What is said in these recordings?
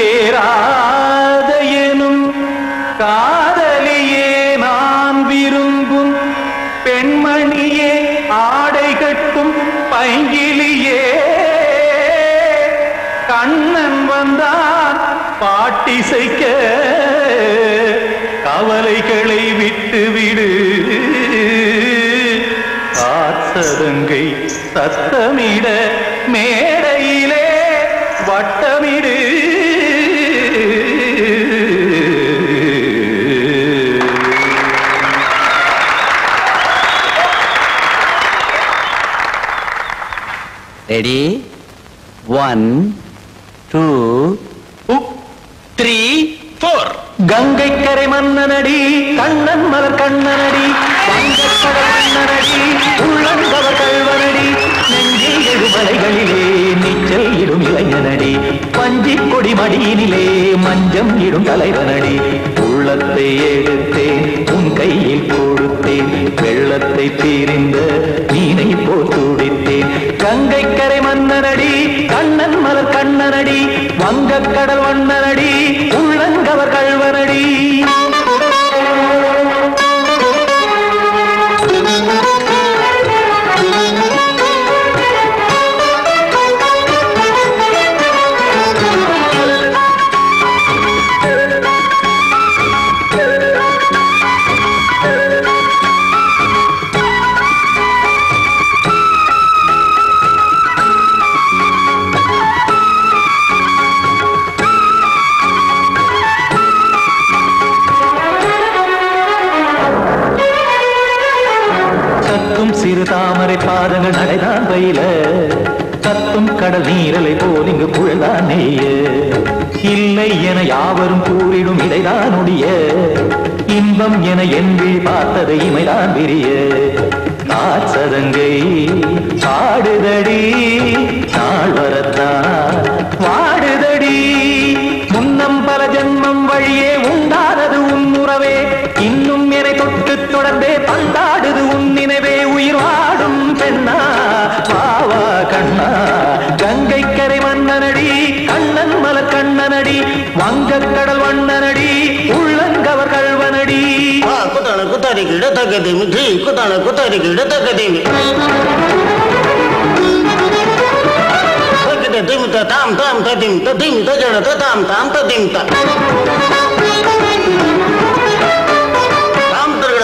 கண்மணியேராத எனும் காதலியே நான் விரும்பும் பெண்மணியே ஆடை கட்டும் பைங்கிலியே கண்ணன் வந்தான் பாட்டிசைக்க கவலைகளை விட்டுவிடு காத்ததங்கை சத்தமிட மேடையிலே வட்டமிடு ரெடி 1 2 3 4 கங்கை கரை மன்னனடி கண்ணன் மலர் கண்ணனடி வங்கக்கடல் மன்னனடி உள்ளங்கவர் கல்வனடி நெஞ்சில் எழுமலைகளிலே நீச்சல் இடும் இளைஞனடி பஞ்சி கொடி மடியினிலே மஞ்சம் இடும் தலைவனடி உள்ளத்தை எடுத்தேன் உன் கையில் கொடுத்தேன் வெள்ளத்தை தீரிந்த மீனை போல் துடித்தேன் கங்கை கரை மன்னனடி கண்ணன் மலர் கண்ணனடி வங்கக்கடல் வண்ணனடி உள்ளங்கவர் கல்வனடி சிறு தாமரை பாதங்கள் நடைதான் பயில கத்தும் கடல் நீரலை போல் இங்கு புழல்தான் நெய்ய இல்லை என யாவரும் கூறிடும் இடைதான் உடைய இன்பம் என என்பி பார்த்தது இமைதான் விரிய காச்சதங்கை பாடுதடி நாள் வரத்தான் வாடுதடி முன்னம் பல ஜென்மம் வழியே உண்டானது உன் உறவே இன்னும் என்னை தொட்டு தொடர்ந்தே பந்தாடுது உன் நினைவே உயிர் வாடும் பெண்ணா பாவா கண்ணா கங்கை கரை மன்னனடி கண்ணன் மலர் கண்ணனடி வங்கக்கடல் வண்ணனடி உள்ளங்கவர் கல்வனடி குத்தான குத்தாரி கிட தகதிமி ஜி குத்தான குத்தாரி கிட தகதிமி ததிம் தாம் தாம் ததிம் ததிம் தஜன தாம் தாம் ததிம் தாம்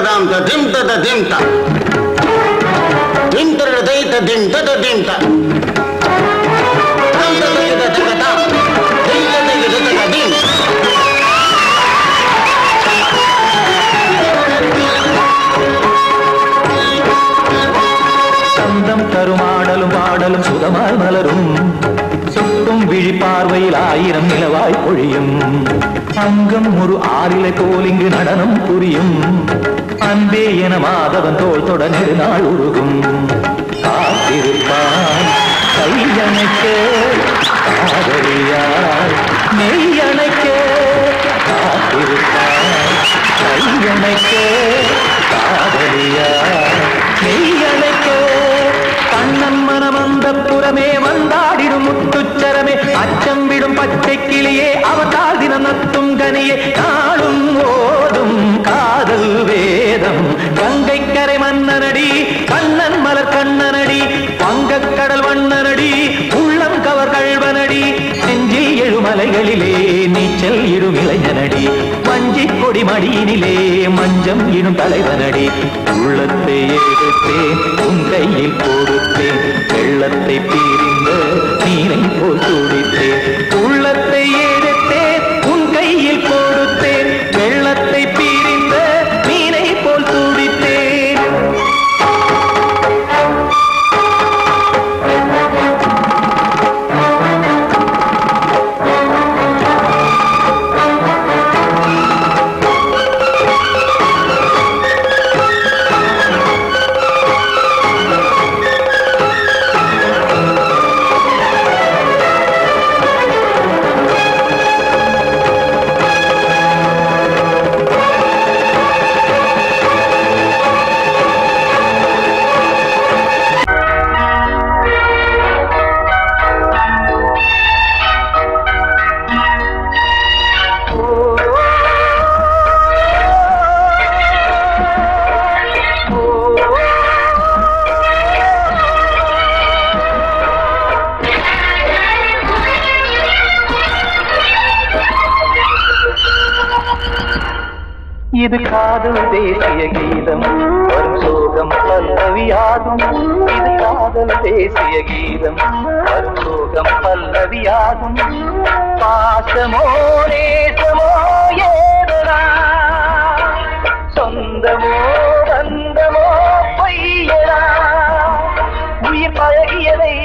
தாம் ததிம் ததிம் தாம் திம் தர தை ததிம் ததிம் தாம் தாம் ததிம் ததிம் தாம் திம் ததிம் ததிம் சந்தம் தருமாடலும் பாடலும் சுகமாய் மலரும் சுட்டும் விழி பார்வையில் ஆயிரம் நிலவாய் பொழியும் அங்கம் ஒரு ஆறிலை போல் இங்கு நடனம் புரியும் அன்பே என மாதவன் தோள் தொட நெடுநாள் உருகும் காத்திருப்பான் கையணைக்க காதலியார் மெய்யணைக்க காத்திருப்பான் கையணைக்க காதலியார் மெய்யணைக்க கண்ணன் மனம் அந்த புறமே வந்தாடிடும் முத்துச்சரமே அச்சம் விடும் பச்சை கிளியே அவதால் தினம் நத்தும் கனியே நாளும் ஓதும் காதல் வேதம் கங்கை கரை மன்னனடி கண்ணன் மலர் கண்ணனடி வங்கக்கடல் வண்ணனடி உள்ளம் கவர் கல்வனடி நெஞ்சில் எழுமலைகளிலே நீச்சல் இடும் இளைஞனடி வஞ்சி கொடி மடியினிலே மஞ்சம் இடும் தலைவனடி உள்ளத்தை எடுத்தேன் உன் கையில் கொடுத்தேன் வெள்ளத்தை பீரிந்த நீரை போல் துடித்தேன் உள்ளத்தை எடுத்தேன் உன் கையில் கொடுத்தேன் வெள்ளத்தை பீரிந்த நீரை போல் துடித்தேன் இது காதல் தேசிய கீதம் வரும் சோகம் பல்லவியாகும். இது காதல் தேசிய கீதம் வரும் சோகம் பல்லவியாகும். பாசமோ நேசமோ ஏதனா சொந்தமோ பந்தமோ பொய்யனா உயிர் பழகியதை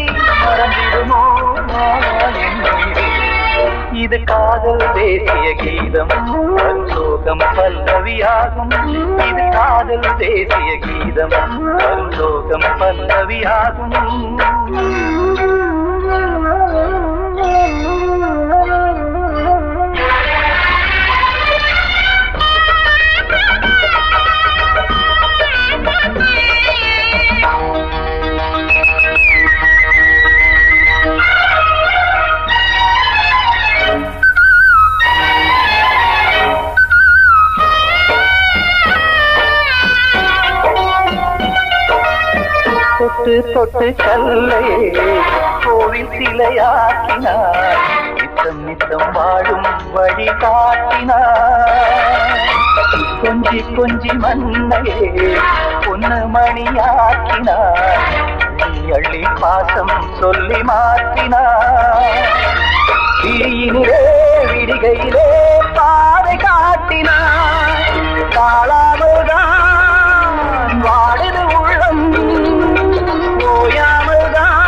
மறந்திடுமோ இது காதல் தேசிய கீதம் வரும் சோகம் பல்லவியாகும். இது காதல் தேசிய கீதம் வரும் சோகம் பல்லவியாகும். தொட்டு தொட்டு கல்லையே கோவில் சிலையாக்கினார். நித்தம் நித்தம் வாழும் வழி காட்டினார். கொஞ்சி கொஞ்சி மண்ணையே பொன்னு மணியாக்கினார். அள்ளி பாசம் சொல்லி மாற்றினார். விழியினிலே விடிகையிலே பாதை காட்டினார். தாழாமல்தான் வாடுது உள்ளம் ஓயாமல்தான்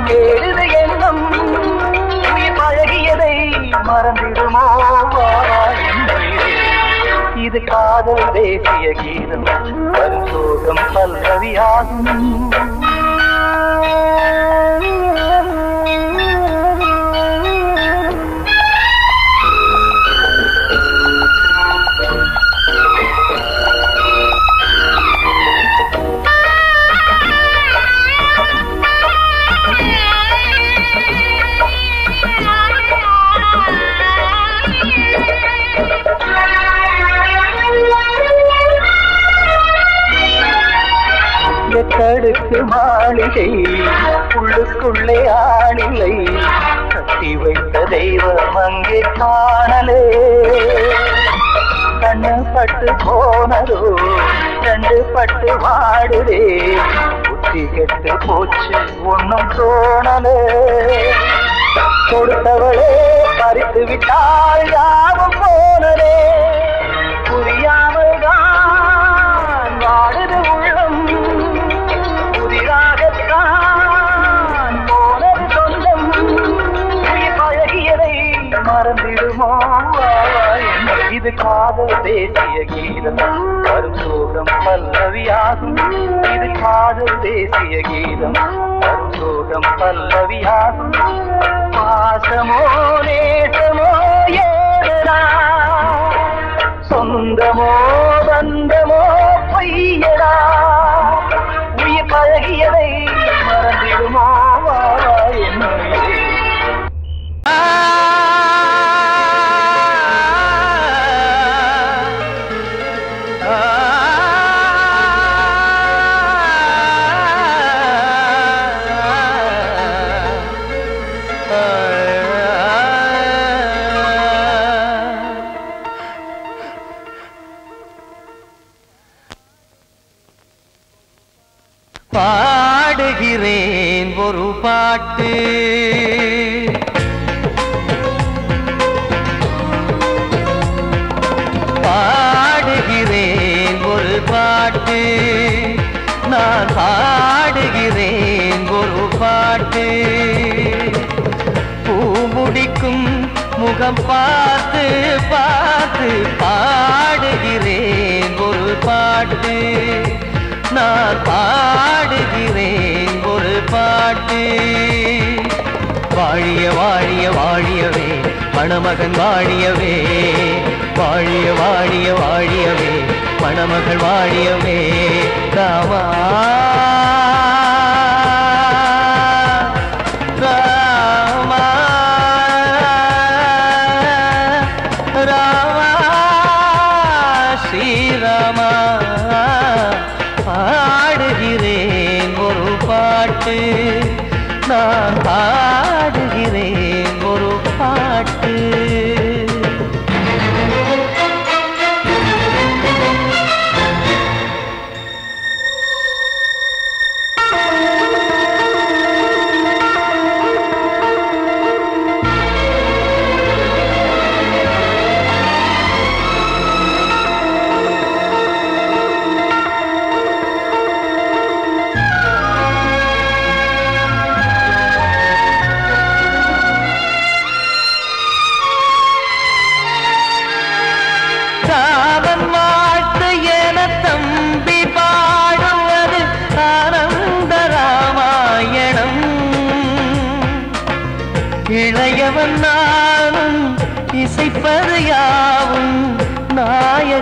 கேடுது எண்ணம். உயிர் பழகியதை மறந்திடுமோ இது காதல் தேசிய கீதம் வரும் சோகம் பல்லவியாகும். தடுக்கு மாளிகை உள்ளுக்குள்ளே ஆளிலை கட்டி வைத்த தெய்வம் அங்கே காணலே. கண்ணு பட்டு போனதோ ரெண்டு பட்டு வாடுதே. புத்தி கெட்டு போச்சு ஒன்னும் தோணலே. கொடுத்தவளே பறித்து விட்டால் யாவும் போனதே. புரியாமல் தான் வாடுது உள்ளம் புதிராகத்தான் போனது சொந்தம். உயிர் பழகியதை மறந்திடுமோ இது காதல் தேசிய கீதம் வரும் சோகம் பல்லவியாகும். இது காதல் தேசிய கீதம் வரும் சோகம் பல்லவியாகும். பாசமோ நேசமோ ஏதனா சொந்தமோ பந்தமோ பொய்யடா உயிர் பழகியதை மறந்திடுமோ என்னுடைய பாடுகிறேன் ஒரு பாட்டு. பாடுகிறேன் ஒரு பாட்டு. நான் பாடுகிறேன் ஒரு பாட்டு. பூ முடிக்கும் முகம் பார்த்து பார்த்து பாடுகிறேன் ஒரு பாட்டு. நான் பாடுகிறேன் ஒரு பாட்டு. வாழிய வாழிய வாழியவே மணமகன் வாழியவே. வாழிய வாழிய வாழியவே மணமகள் வாழியவே. ராமா ராமா ராமா ஸ்ரீராமா. பாடுகிறேன் ஒரு பாட்டு. நான் பாடுகிறேன் ஒரு பாட்டு.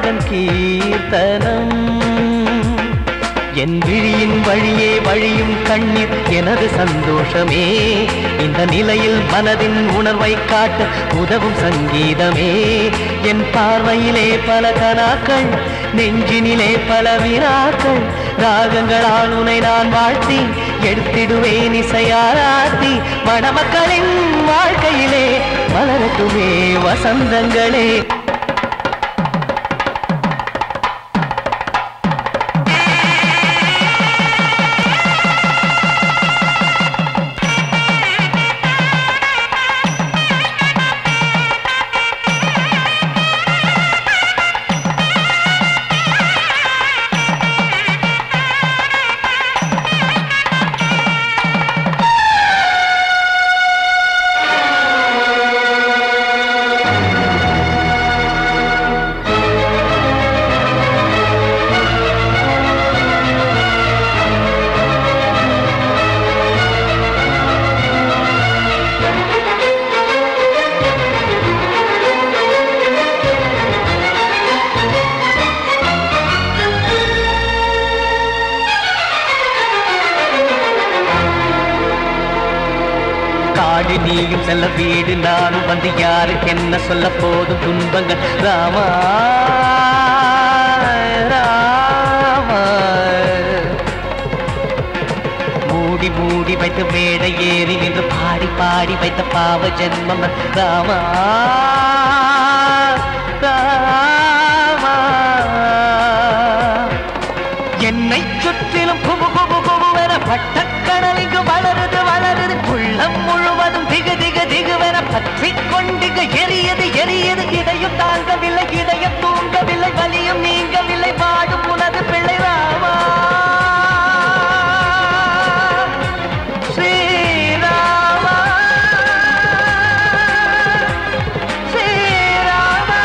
பாடகன் கீர்த்தனம் என் விழியின் வழியே வழியும் கண்ணீர் எனது சந்தோஷமே இந்த நிலையில் மனதின் உணர்வை காட்ட உதவும் சங்கீதமே என் பார்வையிலே பல கனாக்கள் நெஞ்சினிலே பல வினாக்கள் ராகங்களால் உனை நான் வாழ்த்தி எடுத்திடுவேன் இசையாராத்தி மணமக்களின் வாழ்க்கையிலே மலரட்டுமே வசந்தங்களே நீயும் செல்ல வீடு நானும் வந்து யாருக்கு என்ன சொல்ல போதும் துன்பங்கள் ராமா ராமா மூடி மூடி வைத்த மேடை ஏறி நின்று பாடி பாடி வைத்த பாவ ஜென்மம் ராமா ராமா என்னை சுற்றிலும் குபு குபு குபுவென பட்டக்கடல் இங்கு வளருது வளருது உள்ளம் முழுவதும் திகு திகு திகுவென பற்றிக் கொண்டு எரியது எரியது இதையும் தாங்கவில்லை இதயம் தூங்கவில்லை வலியும் நீங்கவில்லை பாடும் உனது பிள்ளை ராமா ஸ்ரீராமா ஸ்ரீராமா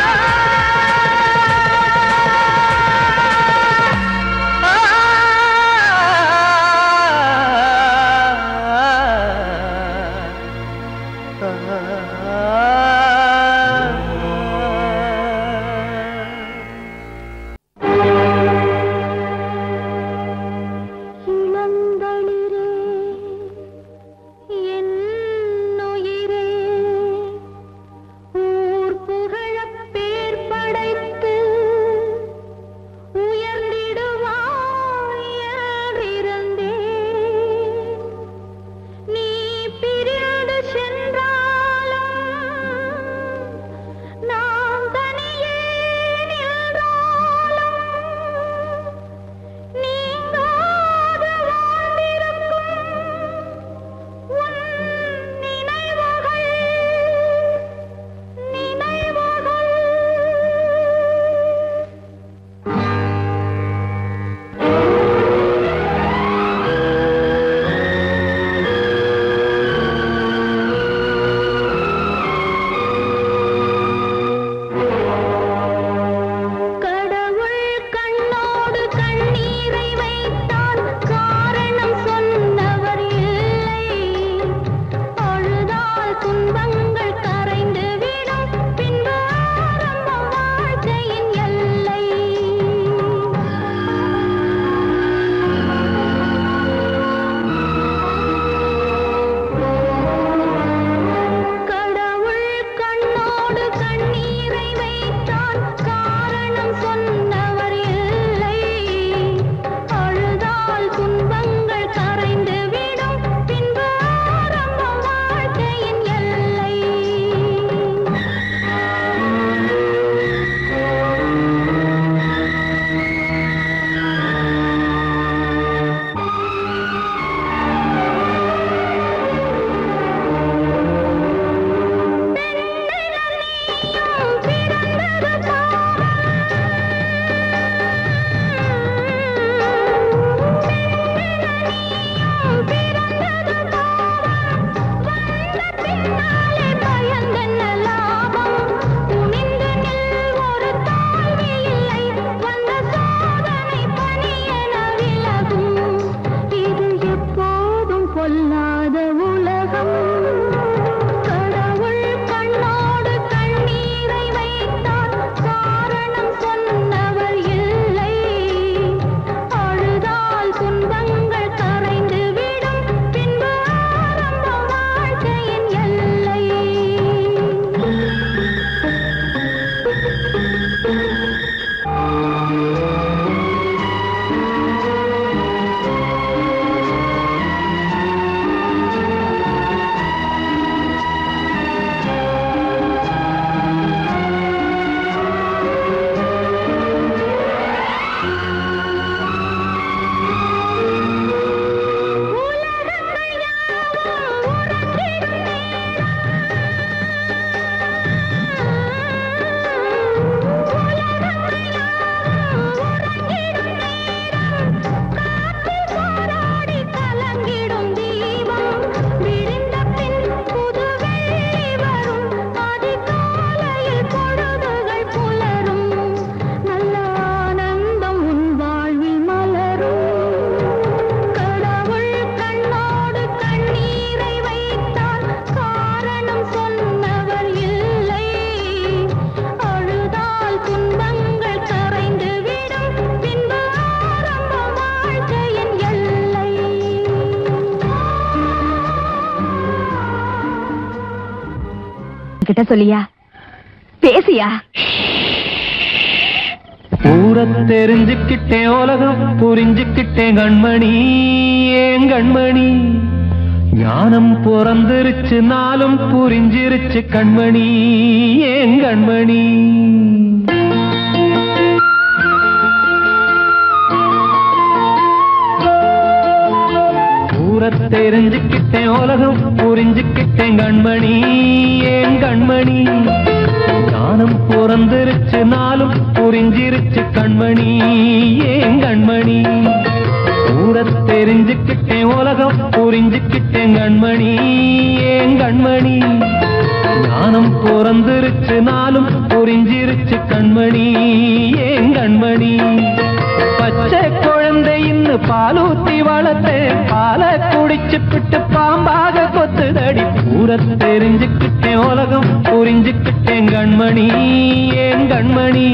கிட்ட சொல்லியா பேசியா ஊர தெரிஞ்சுக்கிட்டேன் உலகம் புரிஞ்சுக்கிட்டேன் கண்மணி ஏன் கண்மணி ஞானம் பிறந்திருச்சு நாளும் புரிஞ்சிருச்சு கண்மணி ஏன் கண்மணி ஊர தெரிஞ்சுக்கிட்டேன் உலகம் புரிஞ்சுக்கிட்டேன் கண்மணி ஏன் கண்மணி ஞானம் பிறந்திருச்சு நாளும் புரிஞ்சிருச்சு கண்மணி ஏன் கண்மணி ஊர தெரிஞ்சுக்கிட்டேன் உலகம் புரிஞ்சுக்கிட்டேன் கண்மணி ஏன் கண்மணி ஞானம் பிறந்திருச்சு நாளும் புரிஞ்சிருச்சு கண்மணி ஏன் கண்மணி பச்சை குழந்தை இன்னும் பாலூத்தி வளர்த்தேன் பாலை குடிச்சு பிட்டு பாம்பாக கொத்துதடி ஊர தெரிஞ்சுக்கிட்டேன் உலகம் புரிஞ்சுக்கிட்டேன் கண்மணி ஏன் கண்மணி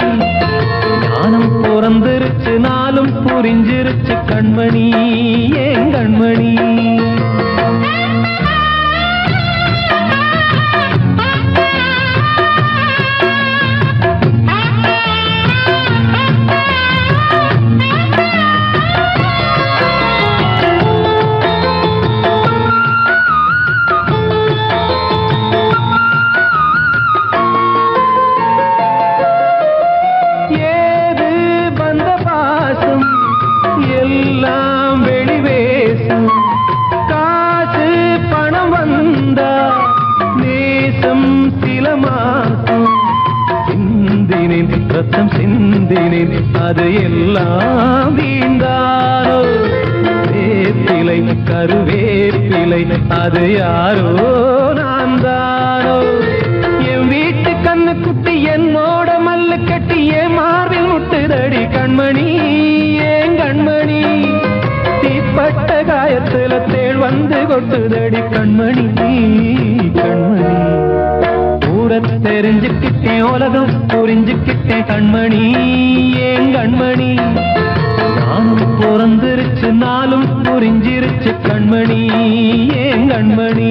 ஞானம் பிறந்திருச்சு நாளும் புரிஞ்சிருச்சு கண்மணி ஏன் கண்மணி ரத்தம் சிந்தினேன் அது எல்லாம் வீண்டாரோ வேப்பிலை கருவேப்பிலை அது யாரோ நான் தானோ என் வீட்டு கண்ணு குட்டி என்னோட மல்லு கட்டி என் மார்பில் முட்டுதடி கண்மணி ஏன் கண்மணி தீப்பட்ட காயத்துல தேள் வந்து கொட்டுதடி கண்மணி கண்மணி ஊர தெரிஞ்சுக்கிட்டேன் உலகம் புரிஞ்சுக்கிட்டேன் கண்மணி ஏன் கண்மணி நானும் பிறந்திருச்சு நாளும் புரிஞ்சிருச்சு கண்மணி ஏன் கண்மணி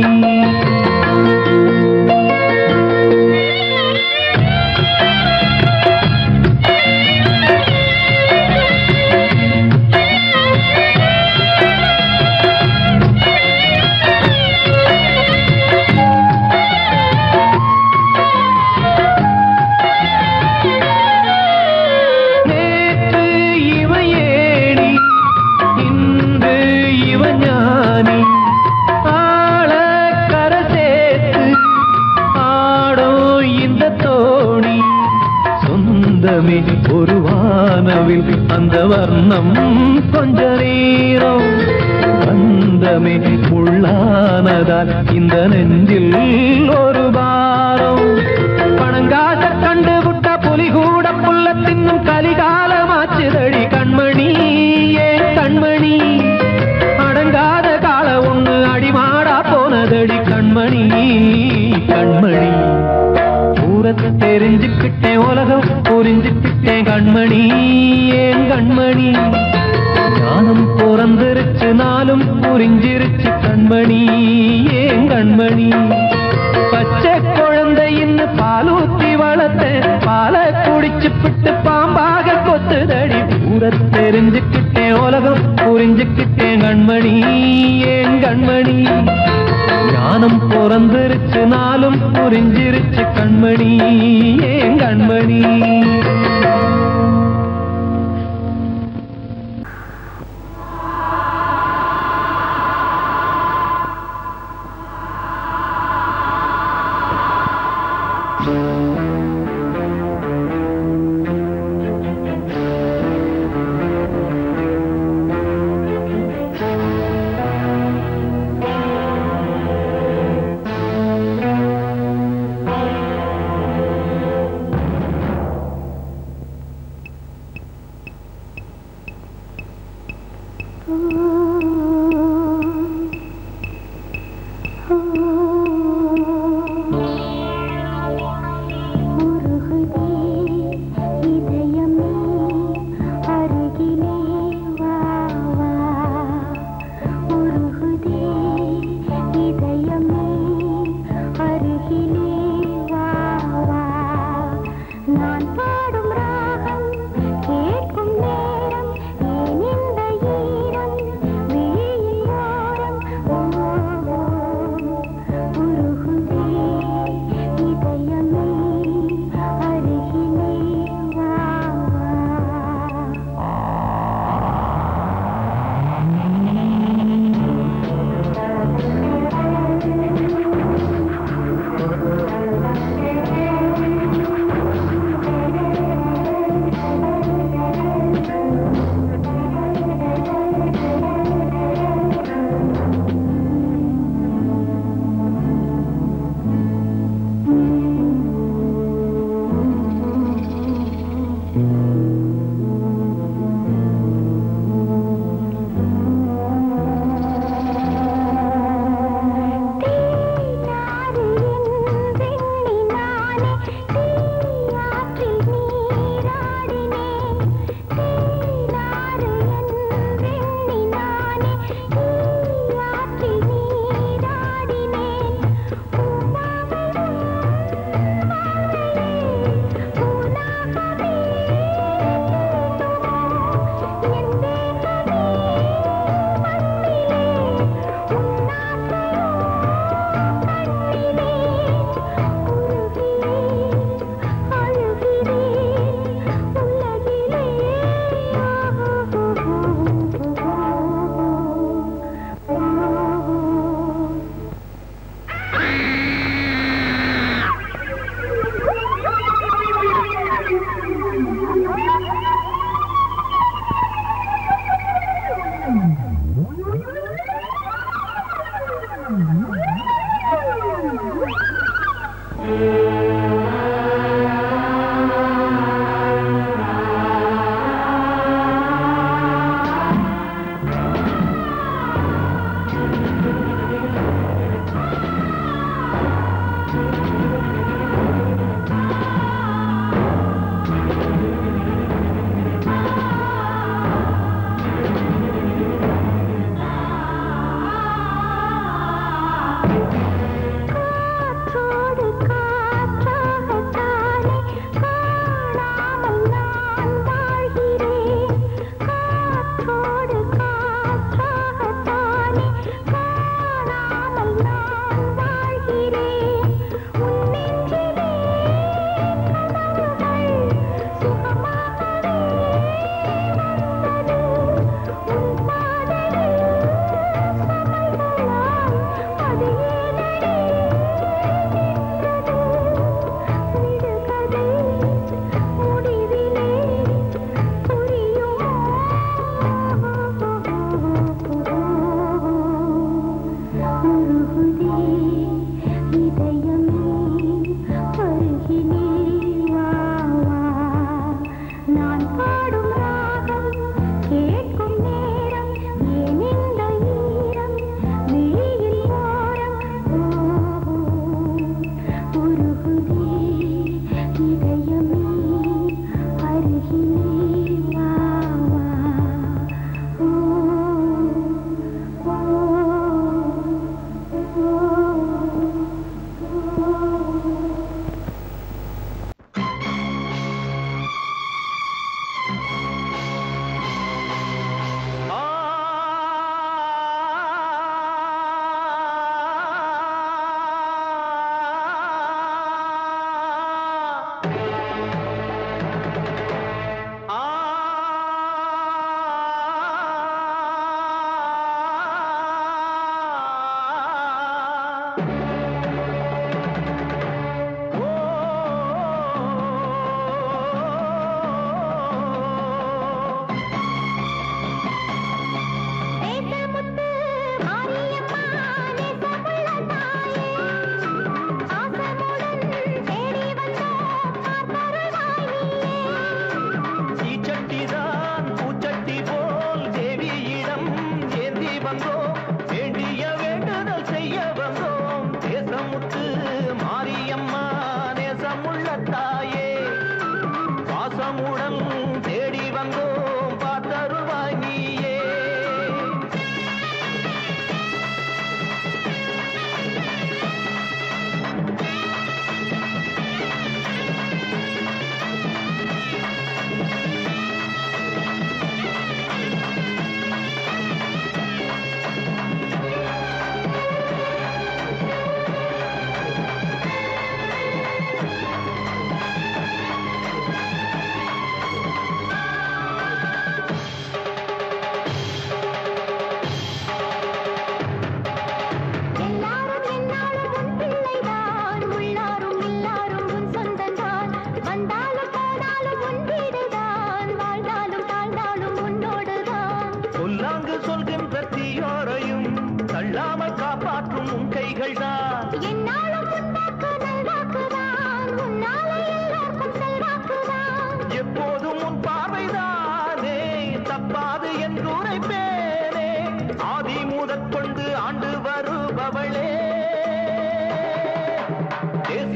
ஒரு வானவில் அந்த வர்ணம் கொஞ்ச நேரம் வந்தமே உள்ளானதால் இந்த நெஞ்சில் ஒரு பாரம் பணங்காச கண்டு விட்ட புலி கூட புல்ல தின்னும் கலிகாலமாச்சுதடி கண்மணி ஏன் கண்மணி அடங்காத கால ஒண்ணு அடிமாடா போனதடி கண்மணி கண்மணி தெரிஞ்சுக்கிட்டேன் உலகம் புரிஞ்சுக்கிட்டேன் கண்மணி ஏன் கண்மணி ஞானம் பிறந்திருச்சு நாளும் புரிஞ்சிருச்சு கண்மணி ஏன் கண்மணி பச்சை குழந்தை இன்னும் பாலூத்தி வளர்த்தேன் பாலை குடிச்சு பிட்டு பாம்பாக கொத்துதடி ஊர தெரிஞ்சுக்கிட்டேன் உலகம் புரிஞ்சுக்கிட்டேன் கண்மணி ஏன் கண்மணி ஞானம் பிறந்திருச்சு நாளும் புரிஞ்சிருச்சு கண்மணி ஏன் கண்மணி இதயமே அருகிலே வா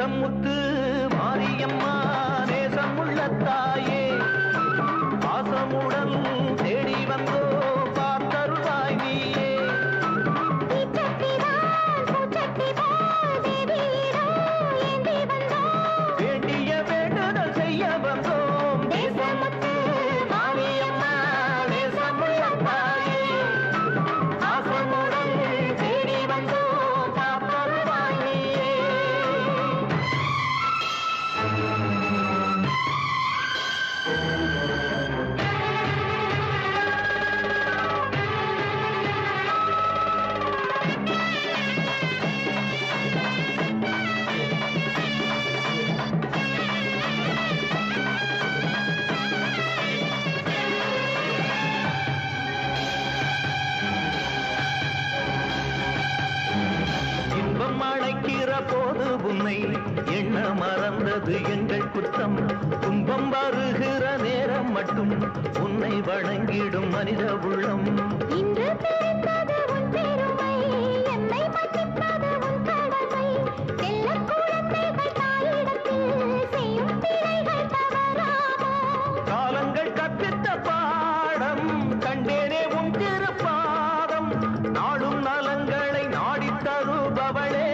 தேசமுத்து மாரியம்மா நேசமுள்ள தாயே பாசமுடன் தேடி வந்தோ பார்த்தருளாய் நீயே வேண்டிய வேண்டுதல் செய்ய வந்தோம் தேசமுத்து மாரியம்மா நேசமுள்ள தாயே பாசமுடன் தேடி வந்தோ பார்த்தருளாய் நீயே இன்பம் அழைக்கிற போது உன்னை எண்ண மறந்தது எங்கள் குற்றம் துன்பம் வருகிற நேரம் மட்டும் உன்னை வணங்கிடும் மனித உள்ளம் இன்று பிறந்தது உன் பெருமை என்னை மன்னிப்பது உன் கடமை செல்ல குழந்தைகள் தாயிடத்தில் செய்யும் பிழைகள் தவறாமோ காலங்கள் கற்பித்த பாடம் கண்டேனே உன் திருப்பாதம் நாடும் நலங்களை நாடி தருபவளே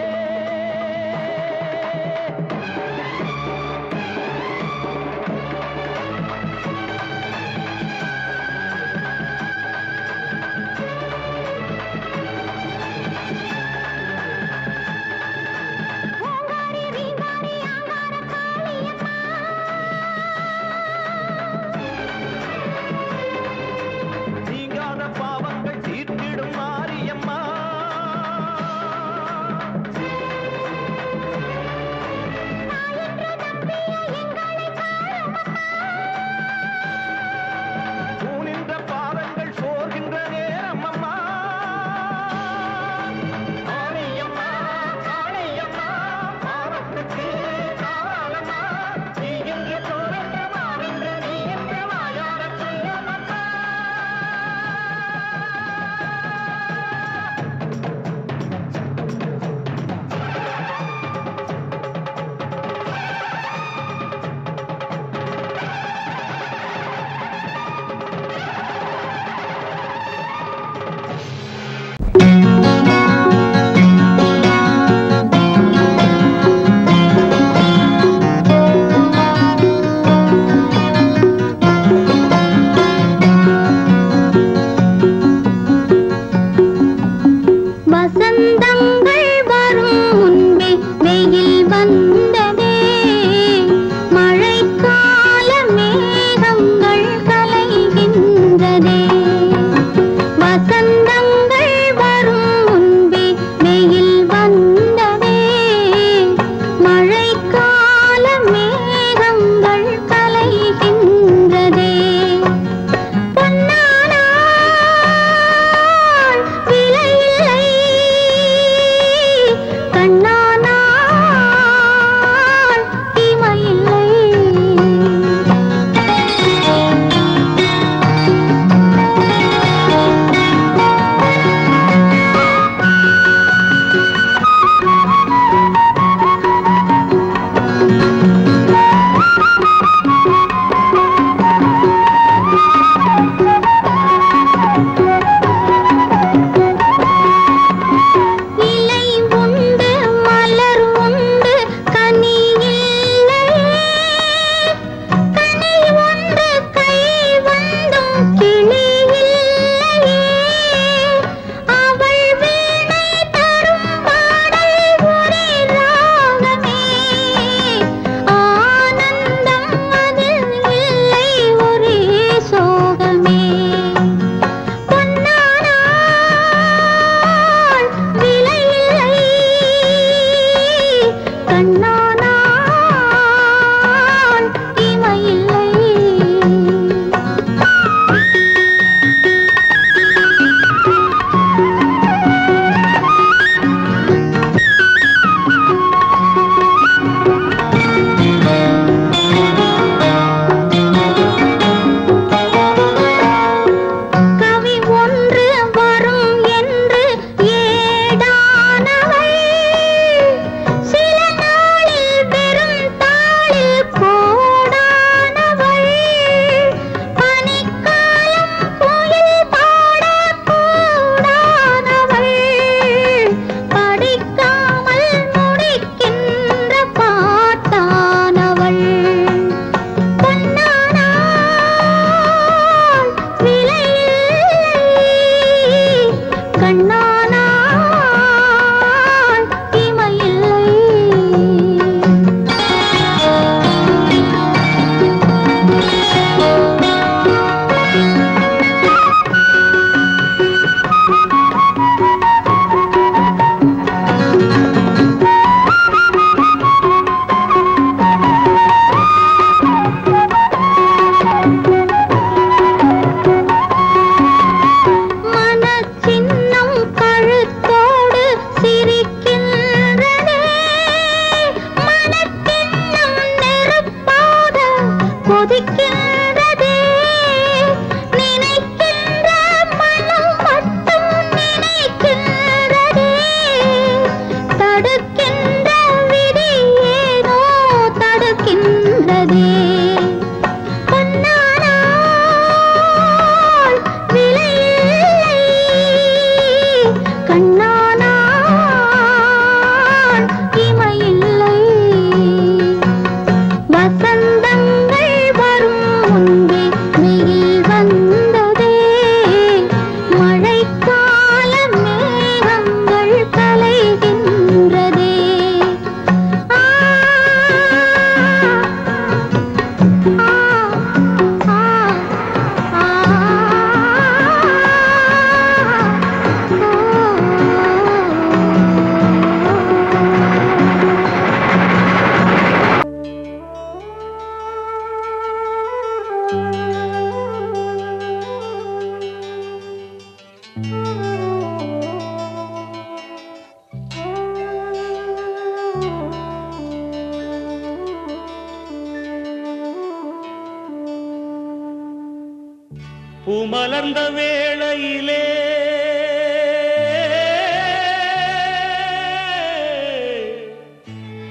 மலர்ந்த வேளையிலே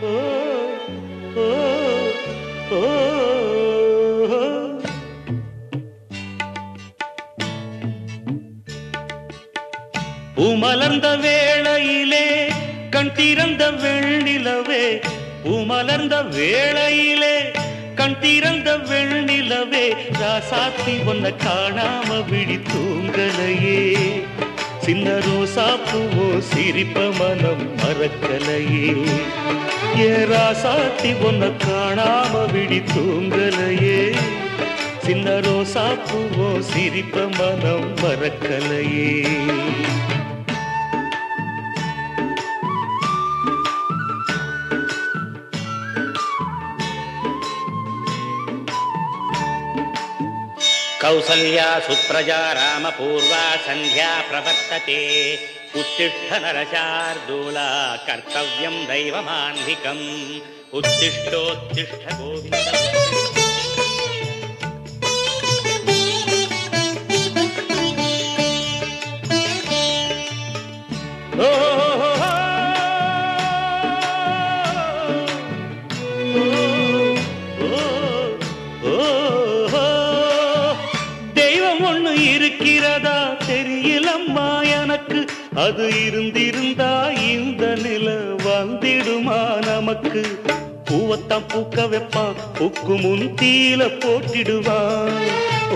ஓ ஓ ஓ பூமலர்ந்த வேளையிலே கண் திறந்த வெண்ணிலவே பூமலர்ந்த வேளையிலே கண் திறந்த வெண்ணிலவே ராசாத்தி ஒன்ன காணாம விழி தூங்கலையே சின்ன ரோசா பூவோ சிரிப்ப மனம் மறக்கலையே ஏ ராசாத்தி ஒன்ன காணாம விழி தூங்கலையே சின்ன ரோசா பூவோ சிரிப்ப மனம் மறக்கலையே कौसल्या सुप्रजा रामपूर्वा सन्ध्या प्रवर्तते उत्तिष्ठ नरशार्दूला कर्तव्यं दैवमान्धिकम् उत्तिष्ठोत्तिष्ठ गोविन्द இருக்கிறதா தெரியலம்மா எனக்கு அது இருந்திருந்தா இந்த நில வந்திடுமா நமக்கு பூவத்தான் பூக்க வைப்பான் பூக்கு முன் தீல போட்டிடுவான்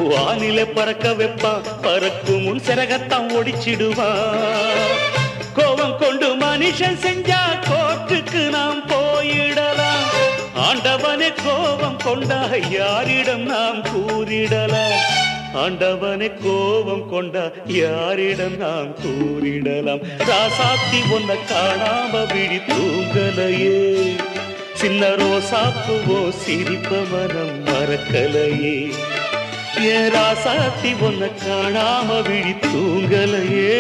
வானில பறக்க வைப்பான் பறக்கும் முன் சிறகத்தான் ஒடிச்சிடுவான் கோபம் கொண்டு மனுஷன் செஞ்சா கோர்ட்டுக்கு நாம் போயிடலாம் ஆண்டவனே கோபம் கொண்டா யாரிடம் நாம் கூறிடலாம் ஆண்டவனை கோபம் கொண்டா யாரிடம் நாம் கூறிடலாம் ராசாத்தி ஒன்ன காணாம விழி தூங்கலையே சின்ன ரோசாப்புவோ சிரிப்ப மனம் மறக்கலையே ஏ ராசாத்தி ஒன்ன காணாம விழி தூங்கலையே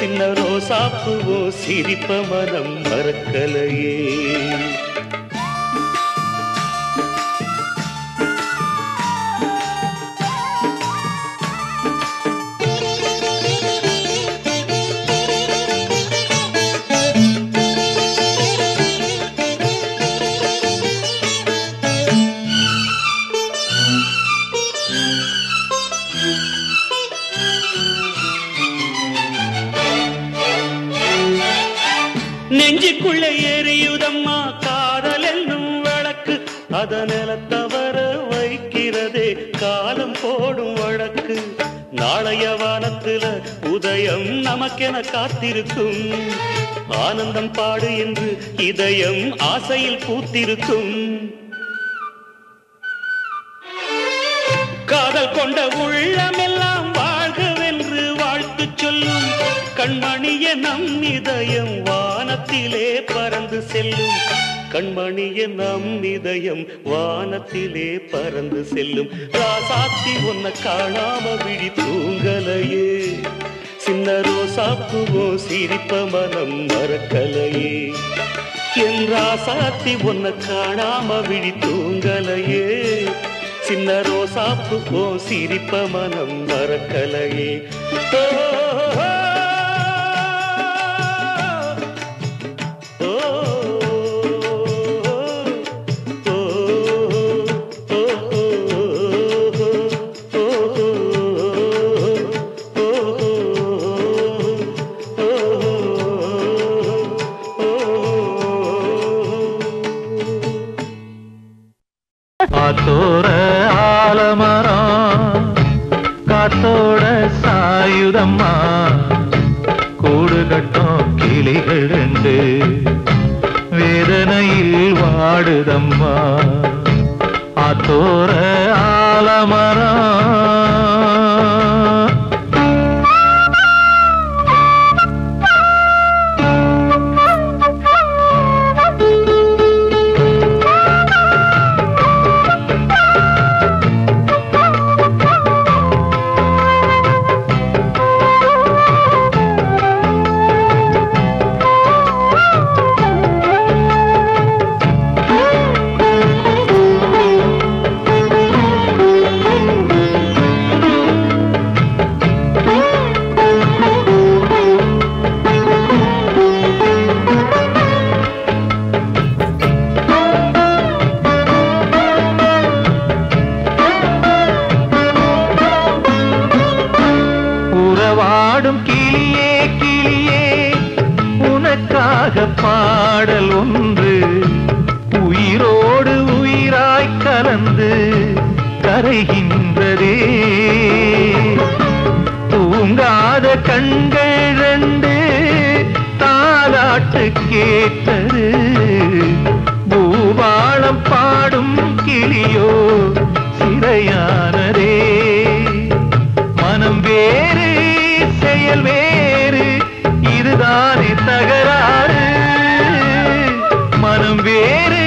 சின்ன ரோசாப்புவோ சிரிப்ப மனம் மறக்கலையே நெஞ்சுக்குள்ள எரியுதம்மா காதல் என்னும் வழக்கு அதனால தவற வைக்கிறதே காலம் போடும் வழக்கு நாளைய வானத்துல உதயம் நமக்கென காத்திருக்கும் ஆனந்தம் பாடு என்று இதயம் ஆசையில் பூத்திருக்கும் காதல் கொண்ட உள்ளமெல்லாம் வாழ்கவென்று வாழ்த்து சொல்லும் கண்மணிய நம் இதயம் வானத்திலே பறந்து செல்லும் கண்மணிய நம் இதயம் வானத்திலே பறந்து செல்லும் ராசாத்தி ஒன்ன காணாம விழி தூங்கலையே சின்ன ரோசாப்புவோ சிரிப்ப மனம் மறக்கலையே என் ராசாத்தி ஒன்ன காணாம விழி தூங்கலையே சின்ன ரோசாப்புவோ சிரிப்ப மனம் மறக்கலையே காத்தோர ஆலமரம் காத்தோட சாயுதம்மா கூடு கட்டும் கிளிகள் ரெண்டு வேதனையில் வாடுதம்மா ஆத்தோர ஆலமரம் கண்கள் ரெண்டு தாலாட்டு கேட்டது பூபாளம் பாடும் கிளியோ சிறையானதே மனம் வேறு செயல் வேறு இதுதானே தகராறு மனம் வேறு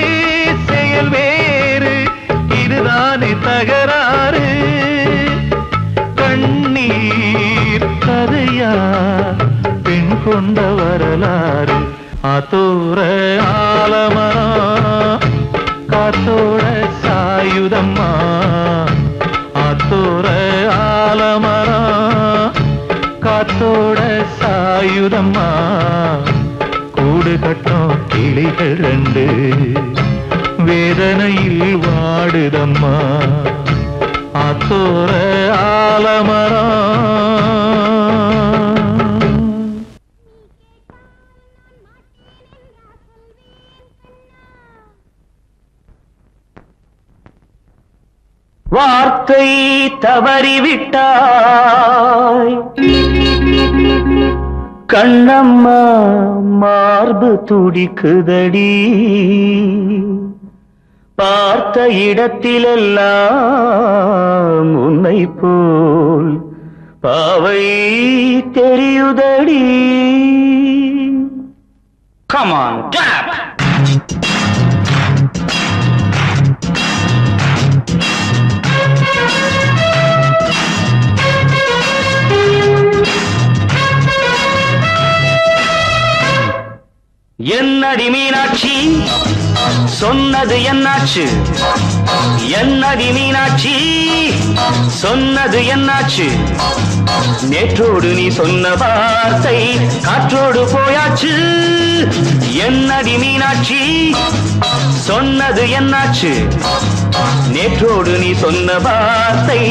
செயல் வேறு இதுதானே தகராறு கண்ணீர் கதையா பெண் கொண்ட வரலாறு ஆத்தோர ஆலமரம் காத்தோட சாயுதம்மா ஆத்தோர ஆலமரம் காத்தோட சாயுதம்மா கூடு கட்டும் கிளிகள் ரெண்டு வேதனையில் வாடுதம்மா ஆத்தோர ஆலமரம் வார்த்தை தவறிவிட்டாய் கண்ணம்மா மார்பு துடிக்குதடி பார்த்த இடத்திலெல்லாம் உன்னை போல் பாவை தெரியுதடி Come on, clap! என்னடி மீனாட்சி சொன்னது என்னாச்சு என்னடி மீனாட்சி சொன்னது என்னாச்சு நேற்றோடு நீ சொன்ன வார்த்தை காற்றோடு போயாச்சு என்னடி மீனாட்சி சொன்னது என்னாச்சு நேற்றோடு நீ சொன்ன வார்த்தை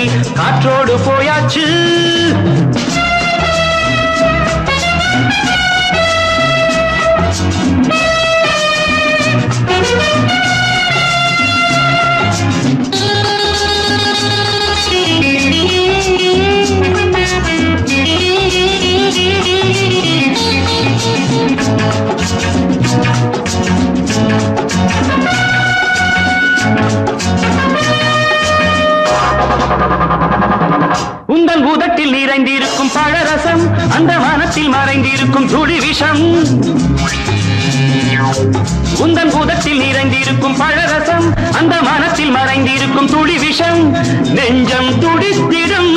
காற்றோடு போயாச்சு உந்தன் உதட்டில் நிறைந்திருக்கும் பழரசம் அந்த மனத்தில் மறைந்திருக்கும் துளி விஷம் உந்தன் உதட்டில் நிறைந்திருக்கும் பழரசம் அந்த மனத்தில் மறைந்திருக்கும் துளி விஷம் நெஞ்சம் துடித்திடும்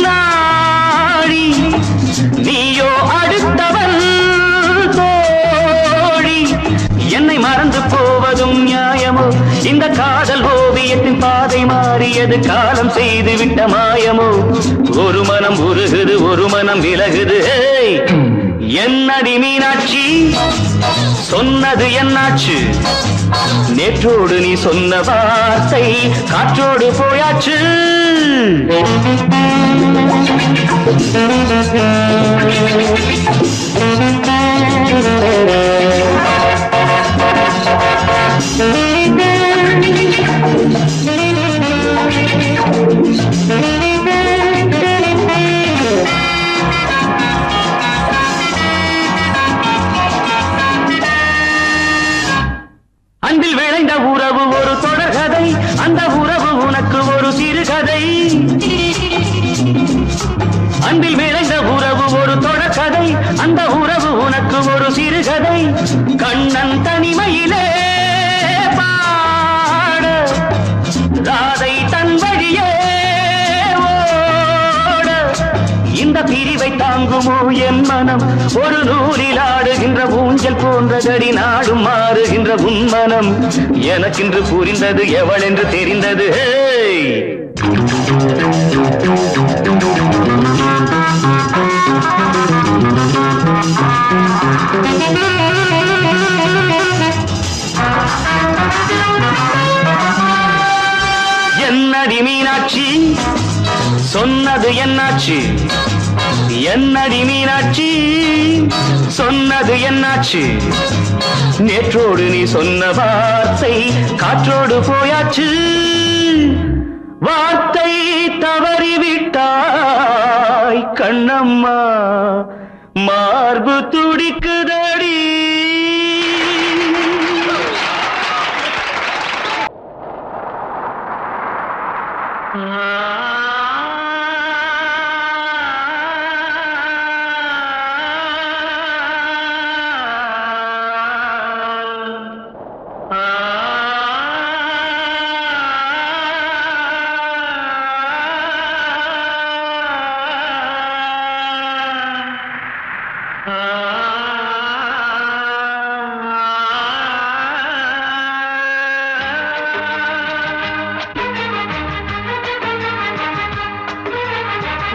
நாடி நீயோ அடுத்தவன் தோழி என்னை மறந்து போவதும் நியாயமோ இந்த காதல் ஓவியத்தின் பாதை மாறியது காலம் செய்து விட்ட மாயமோ ஒரு மனம் உருகுது ஒரு மனம் விலகுது என்னடி மீனாட்சி சொன்னது என்னாச்சு நேற்றோடு நீ சொன்ன வார்த்தை காற்றோடு போயாச்சு அன்பில் விளைந்த உறவு ஒரு தொடர்கதை அந்த உறவு உனக்கு ஒரு சிறுகதை அன்பில் விளைந்த உறவு ஒரு தொடர்கதை அந்த உறவு உனக்கு ஒரு சிறுகதை கண்ணன் தனிமையிலே பாட ராதை தன் வழியே ஓட இந்த பிரிவை தாங்குமோ என் மனம் ஒரு நூலில் ஆடுகின்ற ஊஞ்சல் போன்றதடி நாடும் மாறுகின்ற உன்மனம் எனக்கென்று புரிந்தது எவள் என்று தெரிந்தது என்னடி மீனாட்சி சொன்னது என்னாச்சு என்னடி மீனாட்சி சொன்னது என்னாச்சு நேற்றோடு நீ சொன்ன வார்த்தை காற்றோடு போயாச்சு வார்த்தை தவறிவிட்டாய் கண்ணம்மா மார்பு துடிக்குதடி.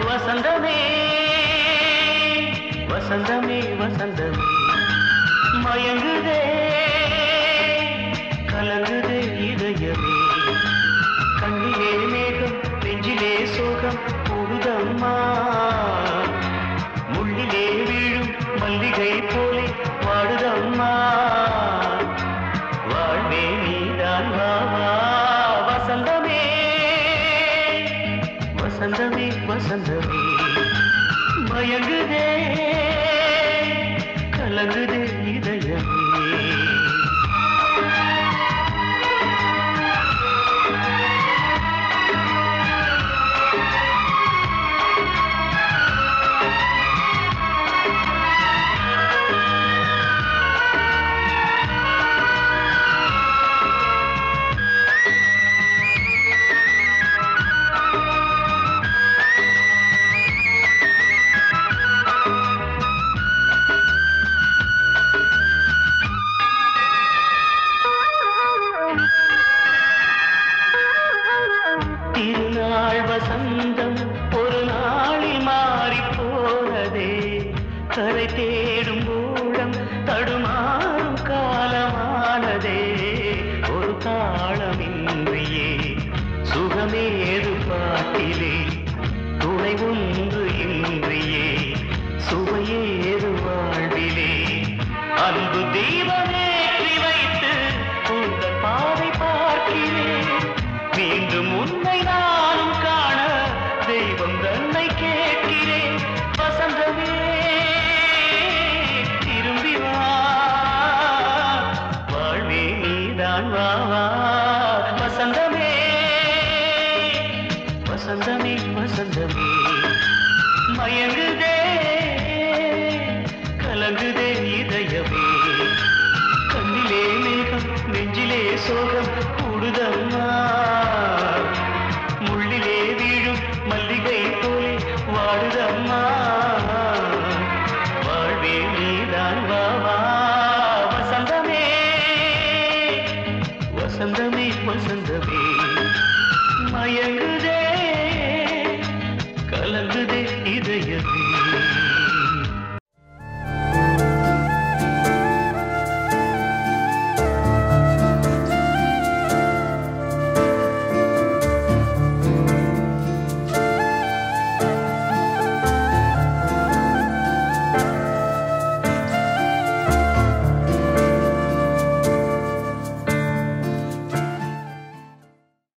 வசந்தமே வசந்தமே வசந்தமே மயங்குதே கலங்குதே இதயமே. கண்ணிலே மேகம் நெஞ்சிலே சோகம் கூடுதம்மா. முள்ளிலே வீழும் மல்லிகை போலே வாடுதம்மா. வாழ்வே நீதான் வாவா. வசந்தமே வசந்தமே வசந்தமே மயங்குதே கலங்குதே இதயமே. திருநாள் வசந்தம் ஒரு நாளில் மாறி போனதே. கரை தேடும் ஊழம் தடுமாறும் காலமானதே. ஒரு தாளமின்றியே சுகமேது பாட்டிலே. துணை ஒன்று இன்றியே சுவையேது வாழ்விலே. அன்பு தீபமேற்றி வைத்து உங்கள் பாதை பார்க்கிறேன். மீண்டும் உன்னை நானும் காண தெய்வம் தன்னை கேட்கிறேன். வசந்தமே திரும்பி வா. வாழ்வே நீதான் வாவா. வசந்தமே வசந்தமே வசந்தமே மயங்குதே கலங்குதே இதயமே. கண்ணிலே மேகம் நெஞ்சிலே சோகம் கூடுதம்மா. முள்ளிலே வீழும் மல்லிகை போலே வாடுதம்மா. வாழ்வே நீதான் வாவா. வசந்தமே வசந்தமே வசந்தமே மயங்குதே கலங்குதே இதயமே.